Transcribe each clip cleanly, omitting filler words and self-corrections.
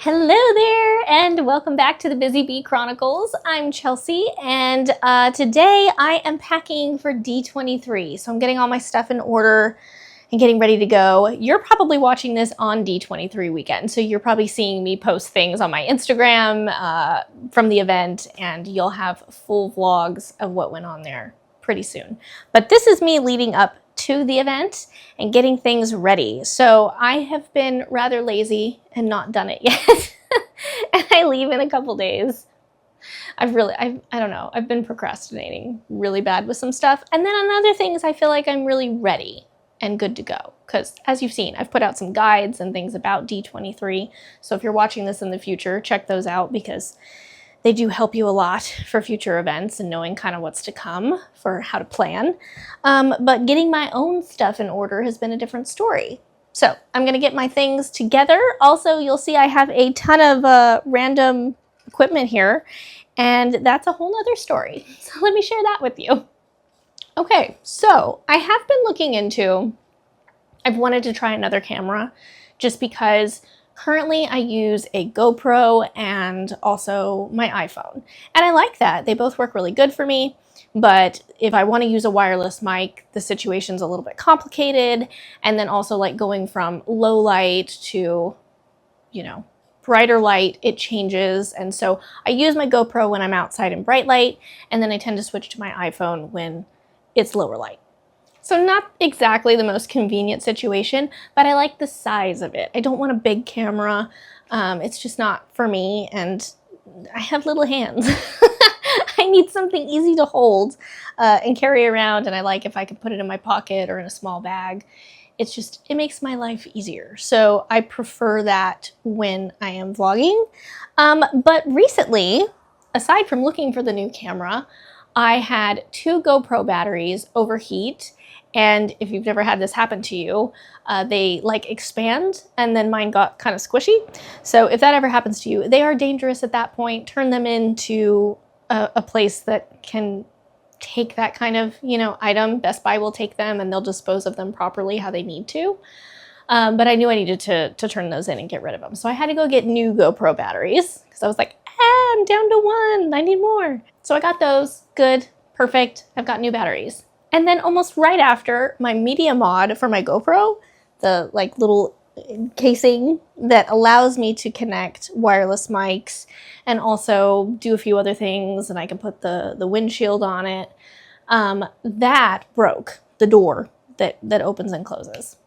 Hello there, and welcome back to the Busy Bee Chronicles. I'm Chelsea, and today I am packing for D23. So I'm getting all my stuff in order and getting ready to go. You're probably watching this on D23 weekend, so you're probably seeing me post things on my Instagram from the event, and you'll have full vlogs of what went on there pretty soon. But this is me leading up to the event and getting things ready. So I have been rather lazy and not done it yet. And I leave in a couple days. I don't know, I've been procrastinating really bad with some stuff. And then on other things, I feel like I'm really ready and good to go. Because as you've seen, I've put out some guides and things about D23. So if you're watching this in the future, check those out because they do help you a lot for future events and knowing kind of what's to come for how to plan. But getting my own stuff in order has been a different story. So I'm gonna get my things together. Also, you'll see I have a ton of random equipment here, and that's a whole nother story. So let me share that with you. Okay, so I have been looking into, I've wanted to try another camera just because currently I use a GoPro and also my iPhone. And I like that. They both work really good for me. But if I want to use a wireless mic, the situation's a little bit complicated. And then also like going from low light to, brighter light, it changes. And so I use my GoPro when I'm outside in bright light, and then I tend to switch to my iPhone when it's lower light. So not exactly the most convenient situation, but I like the size of it. I don't want a big camera. It's just not for me, and I have little hands. I need something easy to hold and carry around, and I like if I could put it in my pocket or in a small bag. It makes my life easier. So I prefer that when I am vlogging. But recently, aside from looking for the new camera, I had 2 GoPro batteries overheat. And if you've never had this happen to you, they like expand, and then mine got kind of squishy. So if that ever happens to you, they are dangerous at that point. Turn them into a place that can take that kind of, item. Best Buy will take them and they'll dispose of them properly how they need to. But I knew I needed to turn those in and get rid of them. So I had to go get new GoPro batteries because I was like, I'm down to 1, I need more. So I got those, good, perfect, I've got new batteries. And then almost right after, my media mod for my GoPro, the little casing that allows me to connect wireless mics and also do a few other things, and I can put the windshield on it, that broke, the door that opens and closes.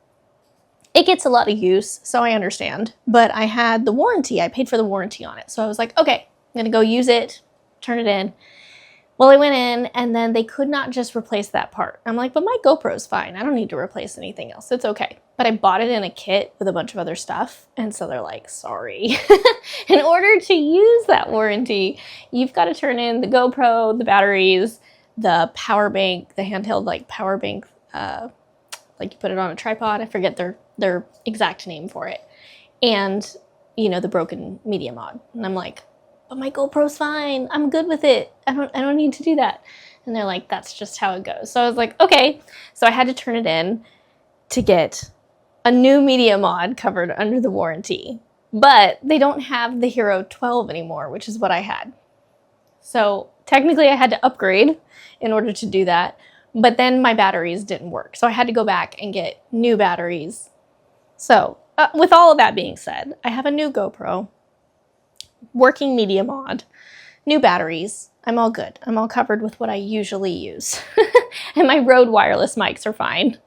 It gets a lot of use, so I understand, but I had the warranty, I paid for the warranty on it. So I was like, okay, I'm gonna go use it, turn it in. Well, I went in, and then they could not just replace that part. I'm like, but my GoPro's fine. I don't need to replace anything else. It's okay. But I bought it in a kit with a bunch of other stuff. And so they're like, sorry. In order to use that warranty, you've got to turn in the GoPro, the batteries, the power bank, the handheld power bank, you put it on a tripod. I forget their exact name for it. And, the broken media mod. And I'm like, but my GoPro's fine. I'm good with it. I don't need to do that. And they're like, that's just how it goes. So I was like, okay. So I had to turn it in to get a new media mod covered under the warranty. But they don't have the Hero 12 anymore, which is what I had. So technically I had to upgrade in order to do that. But then my batteries didn't work. So I had to go back and get new batteries. So with all of that being said, I have a new GoPro, working media mod, new batteries. I'm all good. I'm all covered with what I usually use. And my Rode wireless mics are fine.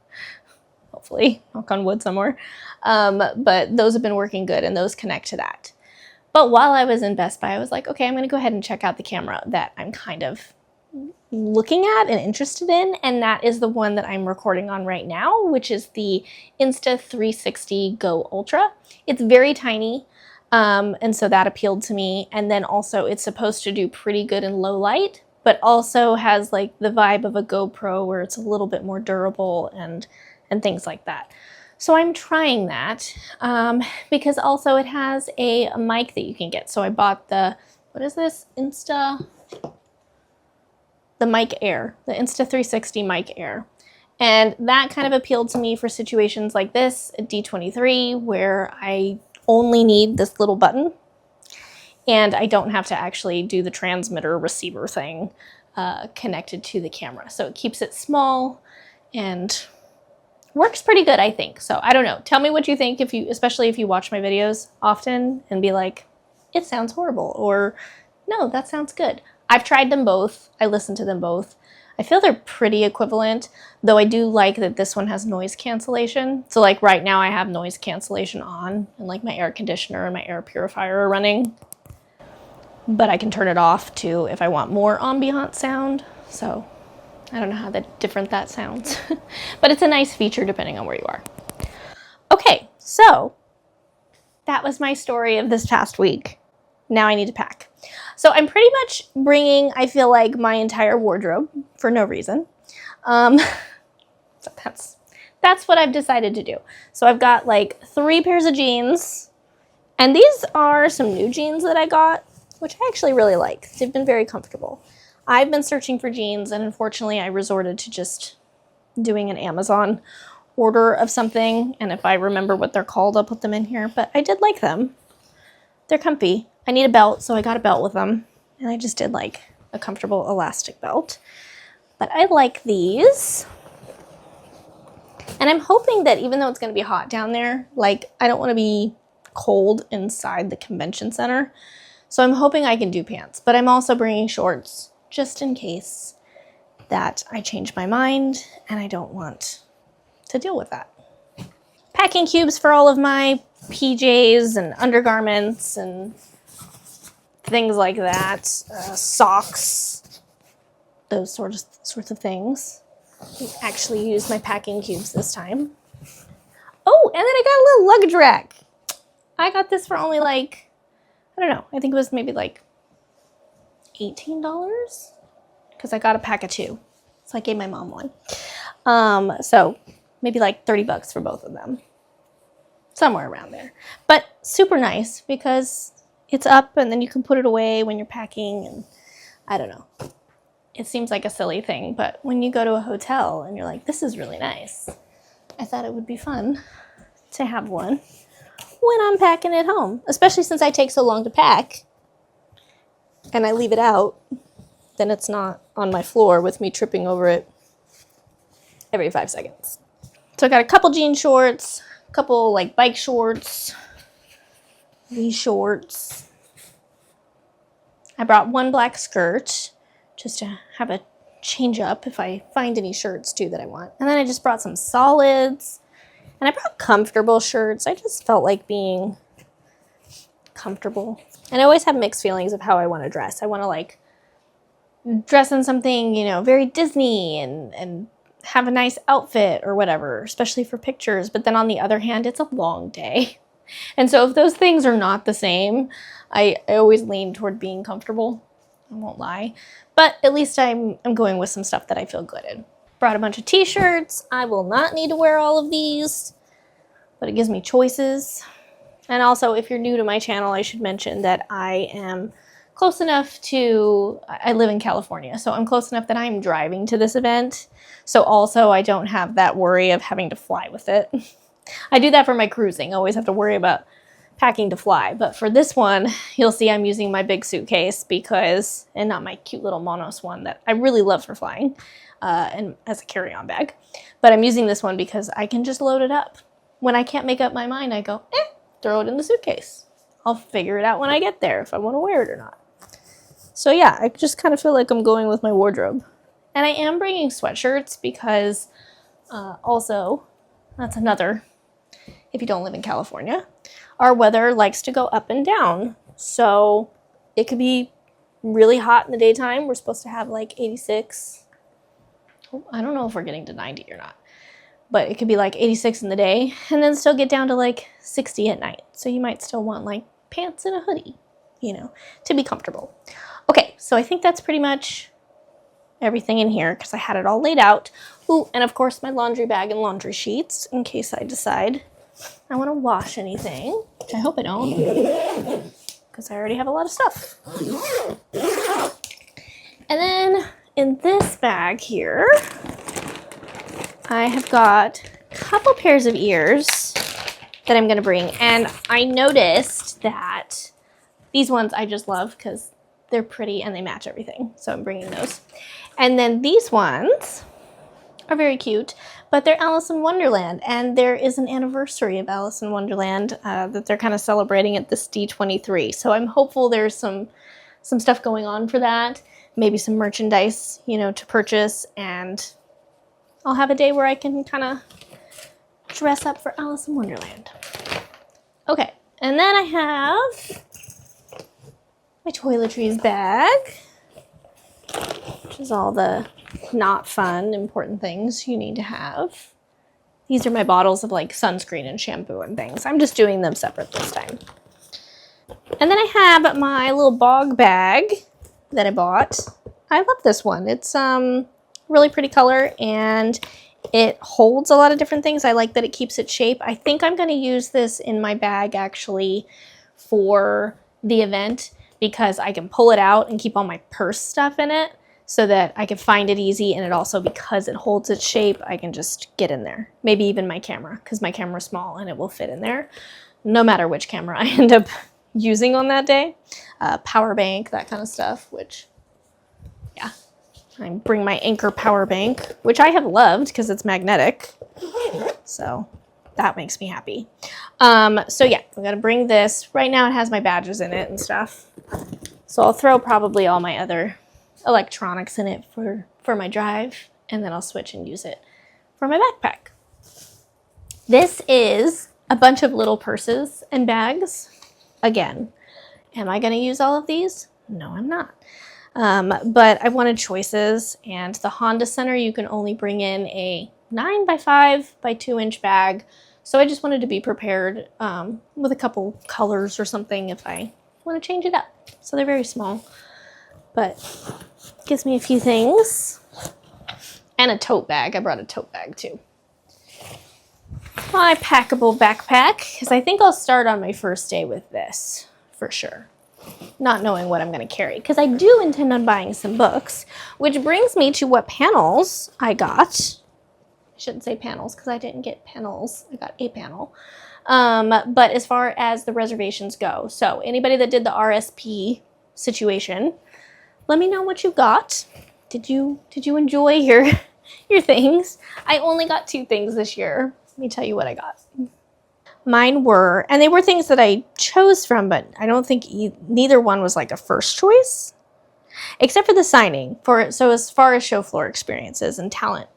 Hopefully, knock on wood somewhere. But those have been working good, and those connect to that. But while I was in Best Buy, I was like, okay, I'm gonna go ahead and check out the camera that I'm kind of looking at and interested in, and that is the one that I'm recording on right now, which is the Insta360 Go Ultra. It's very tiny. And so that appealed to me. And then also it's supposed to do pretty good in low light, but also has the vibe of a GoPro where it's a little bit more durable and things like that. So I'm trying that because also it has a mic that you can get. So I bought the Mic Air, the Insta360 Mic Air. And that kind of appealed to me for situations like this at D23 where I only need this little button, and I don't have to actually do the transmitter receiver thing connected to the camera. So it keeps it small and works pretty good, I think. So I don't know. Tell me what you think, especially if you watch my videos often and be like, it sounds horrible, or no, that sounds good. I've tried them both. I listened to them both. I feel they're pretty equivalent, though I do like that this one has noise cancellation. So like right now I have noise cancellation on, and like my air conditioner and my air purifier are running. But I can turn it off too if I want more ambient sound. So I don't know how different that sounds, but it's a nice feature depending on where you are. Okay, so that was my story of this past week. Now I need to pack. So I'm pretty much bringing, I feel like, my entire wardrobe for no reason. So that's what I've decided to do. So I've got like 3 pairs of jeans, and these are some new jeans that I got, which I actually really like. They've been very comfortable. I've been searching for jeans, and unfortunately I resorted to just doing an Amazon order of something, and if I remember what they're called, I'll put them in here, but I did like them. They're comfy. I need a belt, so I got a belt with them, and I just did like a comfortable elastic belt. But I like these, and I'm hoping that even though it's going to be hot down there, like I don't want to be cold inside the convention center, so I'm hoping I can do pants, but I'm also bringing shorts just in case that I change my mind and I don't want to deal with that. Packing cubes for all of my PJs and undergarments and things like that, socks, those sorts of things. I actually used my packing cubes this time. Oh, and then I got a little luggage rack. I got this for only like, I don't know, I think it was maybe like $18 because I got a pack of 2. So I gave my mom one. So maybe like 30 bucks for both of them. Somewhere around there. But super nice because it's up and then you can put it away when you're packing, and I don't know. It seems like a silly thing, but when you go to a hotel and you're like, this is really nice, I thought it would be fun to have one when I'm packing at home, especially since I take so long to pack and I leave it out, then it's not on my floor with me tripping over it every 5 seconds. So I got a couple jean shorts, a couple like bike shorts, these shorts. I brought one black skirt just to have a change up if I find any shirts too that I want. And then I just brought some solids, and I brought comfortable shirts. I just felt like being comfortable. And I always have mixed feelings of how I want to dress. I want to like dress in something, you know, very Disney and have a nice outfit or whatever, especially for pictures. But then on the other hand, it's a long day. And so if those things are not the same, I always lean toward being comfortable. I won't lie. But at least I'm going with some stuff that I feel good in. Brought a bunch of t-shirts. I will not need to wear all of these, but it gives me choices. And also, if you're new to my channel, I should mention that I am close enough to, I live in California, so I'm close enough that I'm driving to this event. So also I don't have that worry of having to fly with it. I do that for my cruising. I always have to worry about packing to fly. But for this one, you'll see I'm using my big suitcase because, and not my cute little Monos one that I really love for flying and as a carry-on bag. But I'm using this one because I can just load it up. When I can't make up my mind, I go, throw it in the suitcase. I'll figure it out when I get there if I want to wear it or not. So yeah, I just kind of feel like I'm going with my wardrobe. And I am bringing sweatshirts because also, that's another, if you don't live in California, our weather likes to go up and down. So it could be really hot in the daytime. We're supposed to have like 86. I don't know if we're getting to 90 or not. But it could be like 86 in the day and then still get down to like 60 at night. So you might still want like pants and a hoodie, you know, to be comfortable. Okay, so I think that's pretty much everything in here because I had it all laid out. Ooh, and of course my laundry bag and laundry sheets in case I decide I want to wash anything, which I hope I don't because I already have a lot of stuff. And then in this bag here, I have got a couple pairs of ears that I'm going to bring. And I noticed that these ones I just love because they're pretty and they match everything. So I'm bringing those. And then these ones are very cute, but they're Alice in Wonderland. And there is an anniversary of Alice in Wonderland that they're kind of celebrating at this D23. So I'm hopeful there's some stuff going on for that. Maybe some merchandise, you know, to purchase. And I'll have a day where I can kind of dress up for Alice in Wonderland. Okay, and then I have my toiletries bag, which is all the not fun, important things you need to have. These are my bottles of like sunscreen and shampoo and things. I'm just doing them separate this time. And then I have my little bog bag that I bought. I love this one. It's really pretty color and it holds a lot of different things. I like that it keeps its shape. I think I'm going to use this in my bag actually for the event because I can pull it out and keep all my purse stuff in it so that I can find it easy. And it also, because it holds its shape, I can just get in there. Maybe even my camera, because my camera's small and it will fit in there no matter which camera I end up using on that day. Power bank, that kind of stuff, which, yeah. I bring my Anchor power bank, which I have loved because it's magnetic. So that makes me happy. So yeah, I'm going to bring this. Right now it has my badges in it and stuff. So I'll throw probably all my other electronics in it for my drive. And then I'll switch and use it for my backpack. This is a bunch of little purses and bags. Again, am I going to use all of these? No, I'm not. But I wanted choices, and the Honda Center, you can only bring in a 9x5 by 2 inch bag. So I just wanted to be prepared with a couple colors or something if I want to change it up. So they're very small, but gives me a few things. And a tote bag. I brought a tote bag too. My packable backpack, because I think I'll start on my first day with this for sure. Not knowing what I'm going to carry, because I do intend on buying some books, which brings me to what panels I got. I shouldn't say panels because I didn't get panels. I got a panel. But as far as the reservations go, so anybody that did the RSP situation, let me know what you got. Did you enjoy your things? I only got 2 things this year. Let me tell you what I got. Mine were, and they were things that I chose from, but I don't think neither one was like a first choice, except for the signing. So as far as show floor experiences and talent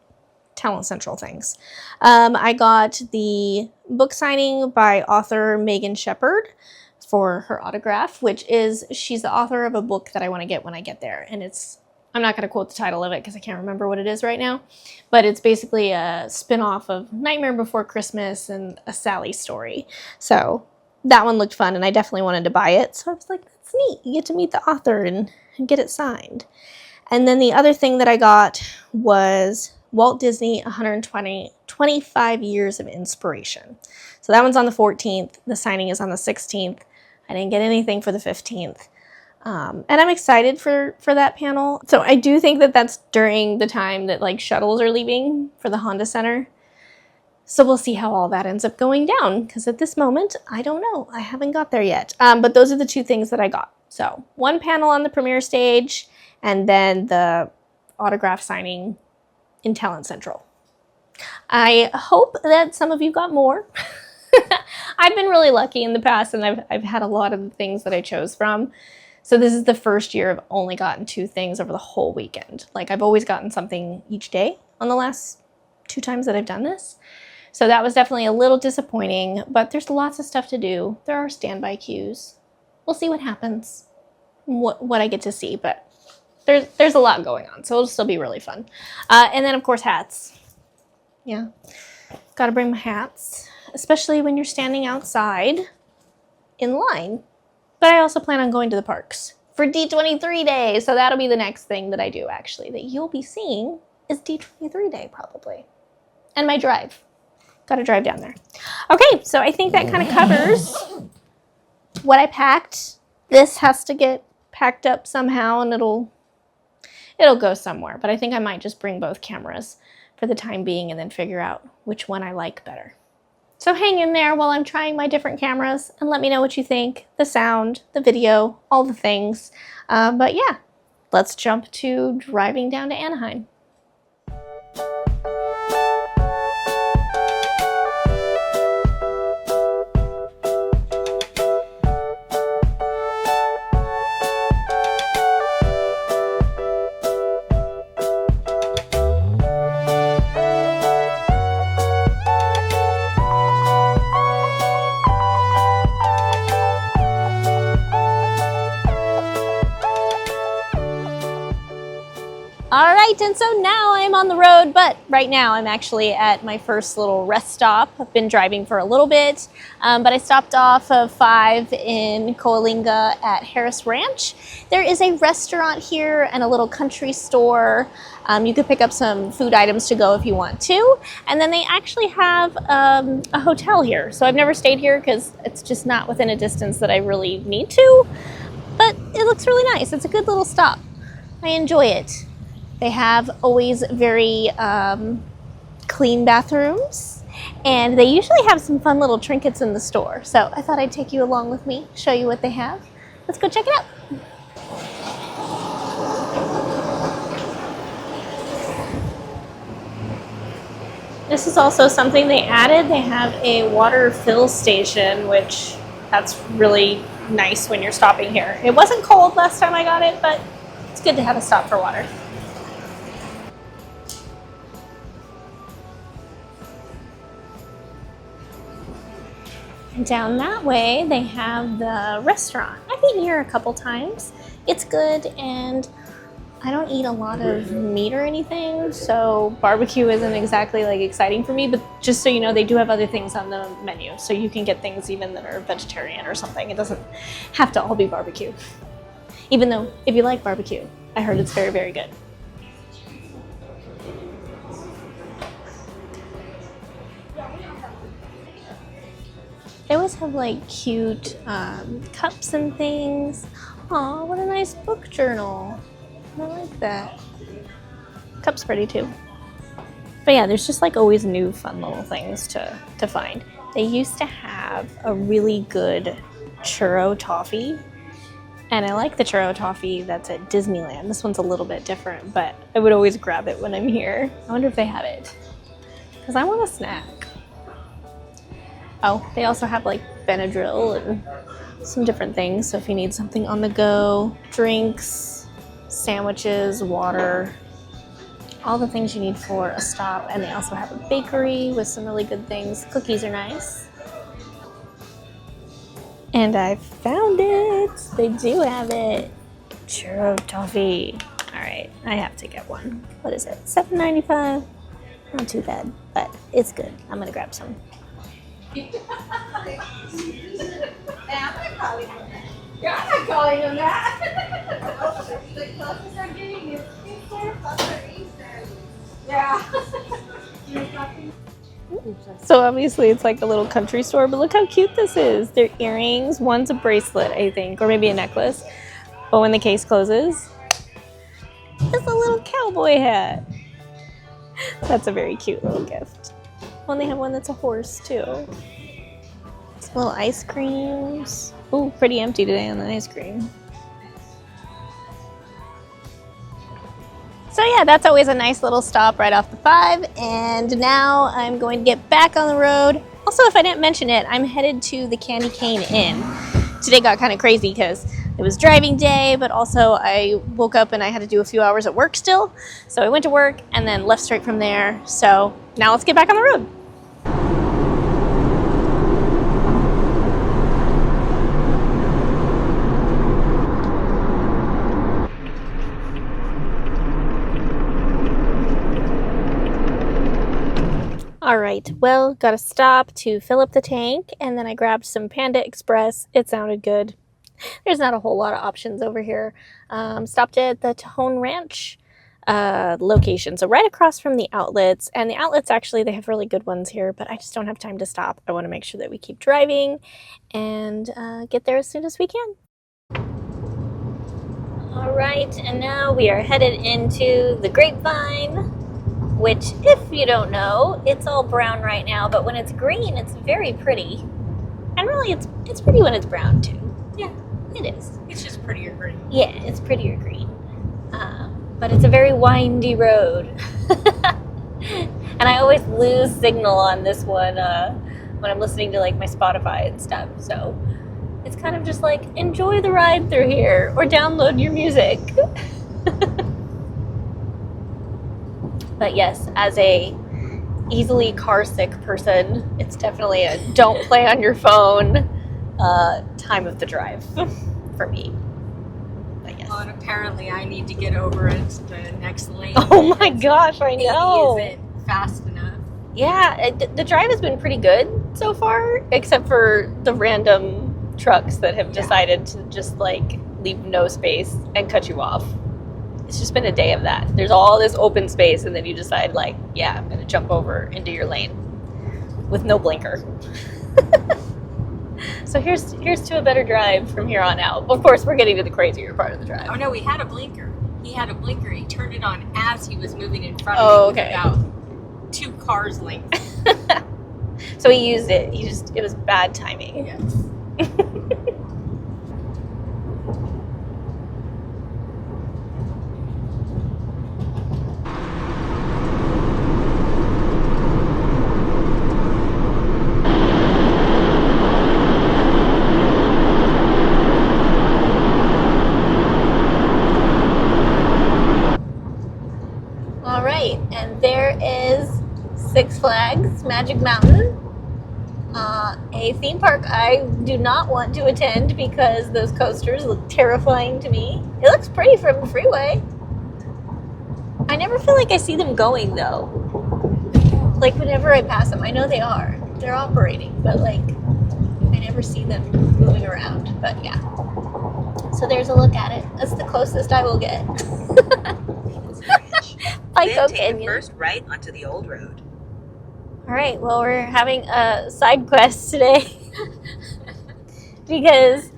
central things, I got the book signing by author Megan Shepherd for her autograph, she's the author of a book that I want to get when I get there, and I'm not going to quote the title of it because I can't remember what it is right now, but it's basically a spin-off of Nightmare Before Christmas and a Sally story. So that one looked fun, and I definitely wanted to buy it. So I was like, that's neat. You get to meet the author and get it signed. And then the other thing that I got was Walt Disney 125 Years of Inspiration. So that one's on the 14th. The signing is on the 16th. I didn't get anything for the 15th. And I'm excited for that panel. So I do think that that's during the time that like shuttles are leaving for the Honda Center. So we'll see how all that ends up going down, because at this moment, I don't know. I haven't got there yet. But those are the 2 things that I got. So 1 panel on the premiere stage, and then the autograph signing in Talent Central. I hope that some of you got more. I've been really lucky in the past, and I've had a lot of the things that I chose from. So this is the first year I've only gotten 2 things over the whole weekend. Like I've always gotten something each day on the last 2 times that I've done this. So that was definitely a little disappointing, but there's lots of stuff to do. There are standby queues. We'll see what happens, what I get to see, but there's a lot going on, so it'll still be really fun. And then of course hats. Yeah, gotta bring my hats, especially when you're standing outside in line. But I also plan on going to the parks for D23 day. So that'll be the next thing that I do, actually, that you'll be seeing is D23 day probably. And my drive. Got to drive down there. Okay, so I think that kind of covers what I packed. This has to get packed up somehow, and it'll go somewhere. But I think I might just bring both cameras for the time being and then figure out which one I like better. So hang in there while I'm trying my different cameras and let me know what you think, the sound, the video, all the things. But yeah, let's jump to driving down to Anaheim. All right, and so now I'm on the road, but right now I'm actually at my first little rest stop. I've been driving for a little bit, but I stopped off of 5 in Coalinga at Harris Ranch. There is a restaurant here and a little country store. You could pick up some food items to go if you want to. And then they actually have a hotel here. So I've never stayed here because it's just not within a distance that I really need to, but it looks really nice. It's a good little stop. I enjoy it. They have always very clean bathrooms, and they usually have some fun little trinkets in the store. So I thought I'd take you along with me, show you what they have. Let's go check it out. This is also something they added. They have a water fill station, which that's really nice when you're stopping here. It wasn't cold last time I got it, but it's good to have a stop for water. And down that way, they have the restaurant. I've eaten here a couple times. It's good, and I don't eat a lot of meat or anything, so barbecue isn't exactly like exciting for me, but just so you know, they do have other things on the menu, so you can get things even that are vegetarian or something. It doesn't have to all be barbecue. Even though, if you like barbecue, I heard it's very, very good. They always have like cute cups and things. Aw, what a nice book journal. I like that. Cup's pretty too. But yeah, there's just like always new fun little things to find. They used to have a really good churro toffee. And I like the churro toffee that's at Disneyland. This one's a little bit different, but I would always grab it when I'm here. I wonder if they have it. Because I want a snack. Oh, they also have like Benadryl and some different things. So if you need something on the go, drinks, sandwiches, water, all the things you need for a stop. And they also have a bakery with some really good things. Cookies are nice. And I found it. They do have it. Churro toffee. All right, I have to get one. What is it? $7.95. Not too bad, but it's good. I'm gonna grab some. I'm not calling him that. The closest I'm getting is Easter plus Easter. Yeah. So obviously it's like a little country store, but look how cute this is. They're earrings. One's a bracelet, I think, or maybe a necklace. But when the case closes, it's a little cowboy hat. That's a very cute little gift. Well, they have one that's a horse too. Some little ice creams. Ooh, pretty empty today on the ice cream. So yeah, that's always a nice little stop right off the 5. And now I'm going to get back on the road. Also, if I didn't mention it, I'm headed to the Candy Cane Inn. Today got kind of crazy because it was driving day, but also I woke up and I had to do a few hours at work still. So I went to work and then left straight from there. So now let's get back on the road. All right, well, got to stop to fill up the tank, and then I grabbed some Panda Express. It sounded good. There's not a whole lot of options over here. Stopped at the Tejon Ranch location, so right across from the outlets. And the outlets, actually, they have really good ones here, but I just don't have time to stop. I want to make sure that we keep driving and get there as soon as we can. All right, and now we are headed into the Grapevine. which, if you don't know, it's all brown right now, but when it's green, it's very pretty. And really, it's pretty when it's brown, too. Yeah. It is. It's just prettier green. Yeah, it's prettier green. But it's a very windy road. And I always lose signal on this one when I'm listening to like my Spotify and stuff. So it's kind of just like, enjoy the ride through here or download your music. But yes, as a easily car sick person, it's definitely a don't play on your phone time of the drive for me. But yes. Well, and apparently I need to get over into the next lane. Oh my gosh, I know. It isn't fast enough. Yeah, the drive has been pretty good so far, except for the random trucks that have decided to just like leave no space and cut you off. It's just been a day of that. There's all this open space, and then you decide, like, yeah, I'm going to jump over into your lane with no blinker. So here's to a better drive from here on out. Of course, we're getting to the crazier part of the drive. Oh no, we had a blinker. He had a blinker. He turned it on as he was moving in front Oh, of me. okay. About 2 cars length. So he used it. It was bad timing. Yes. All right, and there is Six Flags Magic Mountain, a theme park I do not want to attend because those coasters look terrifying to me. It looks pretty from the freeway. I never feel like I see them going though. Like whenever I pass them, I know they're operating, but like I never see them moving around. But yeah, so there's a look at it. That's the closest I will get. Then take the first right onto the old road. All right, well, we're having a side quest today because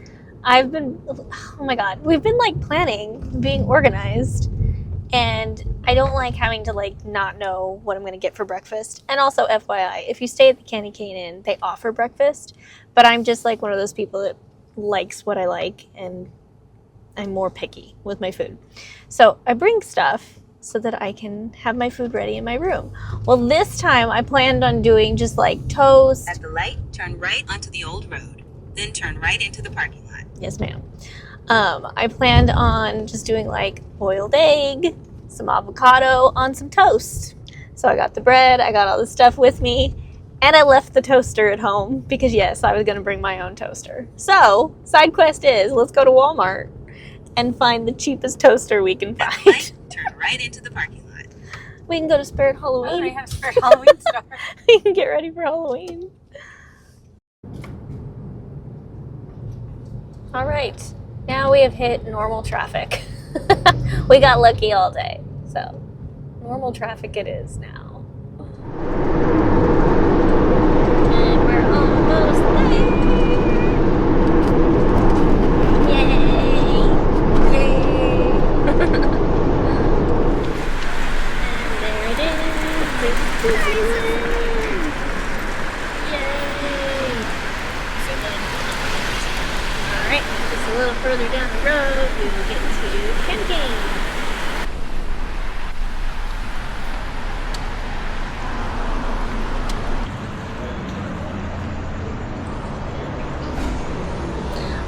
oh my God, we've been like planning, being organized, and I don't like having to like not know what I'm going to get for breakfast. And also, FYI, if you stay at the Candy Cane Inn, they offer breakfast, but I'm just like one of those people that likes what I like, and I'm more picky with my food. So I bring stuff so that I can have my food ready in my room. Well, this time I planned on doing just like toast. At the light, turn right onto the old road. Then turn right into the parking lot. Yes, ma'am. I planned on just doing like boiled egg, some avocado on some toast. So I got the bread, I got all the stuff with me, and I left the toaster at home because yes, I was gonna bring my own toaster. So, side quest is, let's go to Walmart and find the cheapest toaster we can At the find. light, turn right into the parking lot. We can go to Spirit Oh, they Halloween. have Spirit Halloween store. We can get ready for Halloween. All right, now we have hit normal traffic. We got lucky all day, so normal traffic it is now. And we're almost there. Yay! Yay! And there it is. Yay! All right, just a little further down the road, we will get to Candy Cane.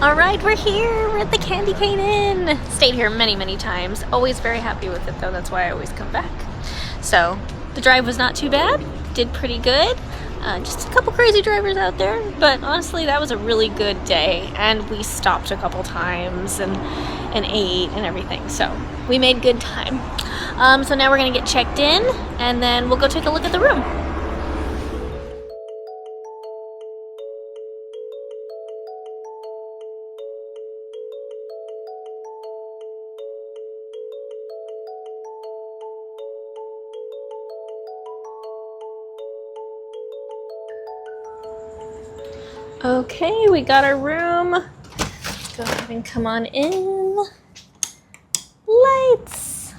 All right, we're here. We're at the Candy Cane Inn. Stayed here many, many times. Always very happy with it, though. That's why I always come back. So the drive was not too bad. Did pretty good. Just a couple crazy drivers out there, but honestly, that was a really good day. And we stopped a couple times and ate and everything. So we made good time. So now we're gonna get checked in, and then we'll go take a look at the room. Okay, we got our room. Let's go ahead and come on in. Lights.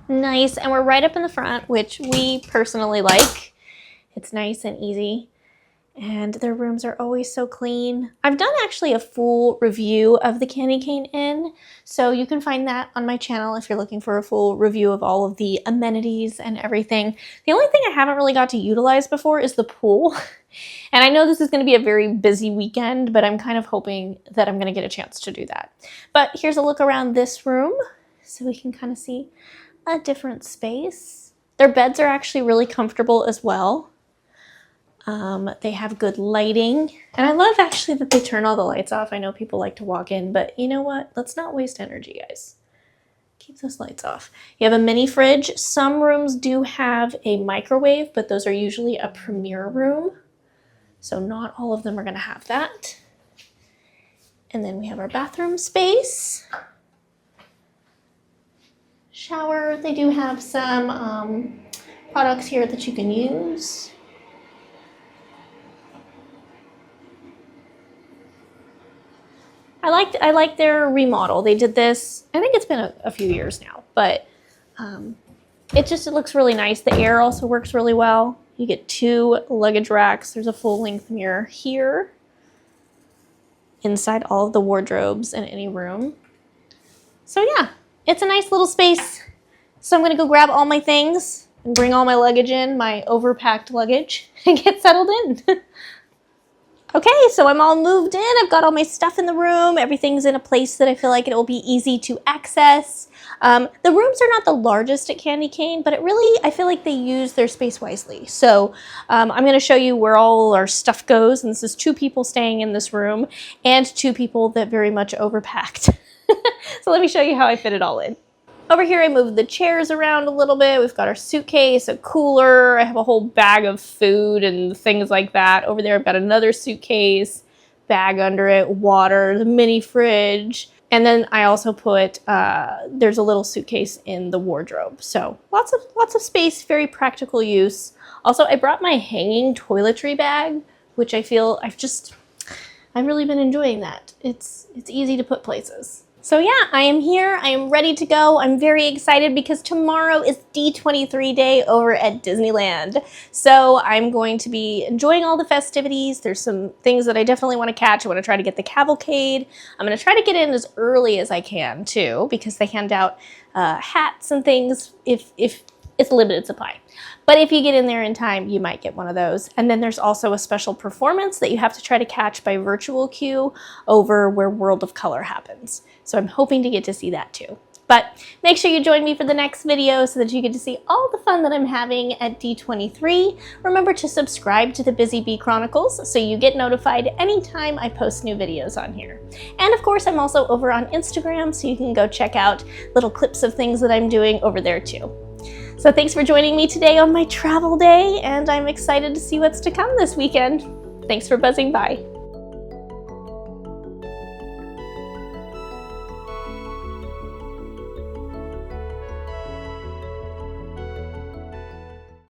Nice, and we're right up in the front, which we personally like. It's nice and easy, and their rooms are always so clean. I've done actually a full review of the Candy Cane Inn, so you can find that on my channel if you're looking for a full review of all of the amenities and everything. The only thing I haven't really got to utilize before is the pool. And I know this is going to be a very busy weekend, but I'm kind of hoping that I'm going to get a chance to do that. But here's a look around this room so we can kind of see a different space. Their beds are actually really comfortable as well. They have good lighting, and I love actually that they turn all the lights off. I know people like to walk in, but you know what? Let's not waste energy, guys. Keep those lights off. You have a mini fridge. Some rooms do have a microwave, but those are usually a premier room, so not all of them are going to have that. And then we have our bathroom space. Shower. They do have some products here that you can use. I like their remodel. They did this, I think it's been a few years now, but it looks really nice. The air also works really well. You get 2 luggage racks. There's a full-length mirror here inside all of the wardrobes in any room. So yeah, it's a nice little space. So I'm gonna go grab all my things and bring all my luggage in, my overpacked luggage, and get settled in. Okay, so I'm all moved in. I've got all my stuff in the room. Everything's in a place that I feel like it will be easy to access. The rooms are not the largest at Candy Cane, but I feel like they use their space wisely. So I'm going to show you where all our stuff goes. And this is 2 people staying in this room and 2 people that very much overpacked. So let me show you how I fit it all in. Over here, I moved the chairs around a little bit. We've got our suitcase, a cooler. I have a whole bag of food and things like that. Over there, I've got another suitcase, bag under it, water, the mini fridge. And then I also put, there's a little suitcase in the wardrobe. So lots of space, very practical use. Also, I brought my hanging toiletry bag, which I feel I've really been enjoying that. It's easy to put places. So yeah, I am here. I am ready to go. I'm very excited because tomorrow is D23 day over at Disneyland. So I'm going to be enjoying all the festivities. There's some things that I definitely want to catch. I want to try to get the cavalcade. I'm going to try to get in as early as I can too, because they hand out hats and things if it's limited supply. But if you get in there in time, you might get one of those. And then there's also a special performance that you have to try to catch by virtual queue over where World of Color happens. So I'm hoping to get to see that too. But make sure you join me for the next video so that you get to see all the fun that I'm having at D23. Remember to subscribe to the Busy Bee Chronicles so you get notified anytime I post new videos on here. And of course, I'm also over on Instagram, so you can go check out little clips of things that I'm doing over there too. So thanks for joining me today on my travel day, and I'm excited to see what's to come this weekend. Thanks for buzzing by.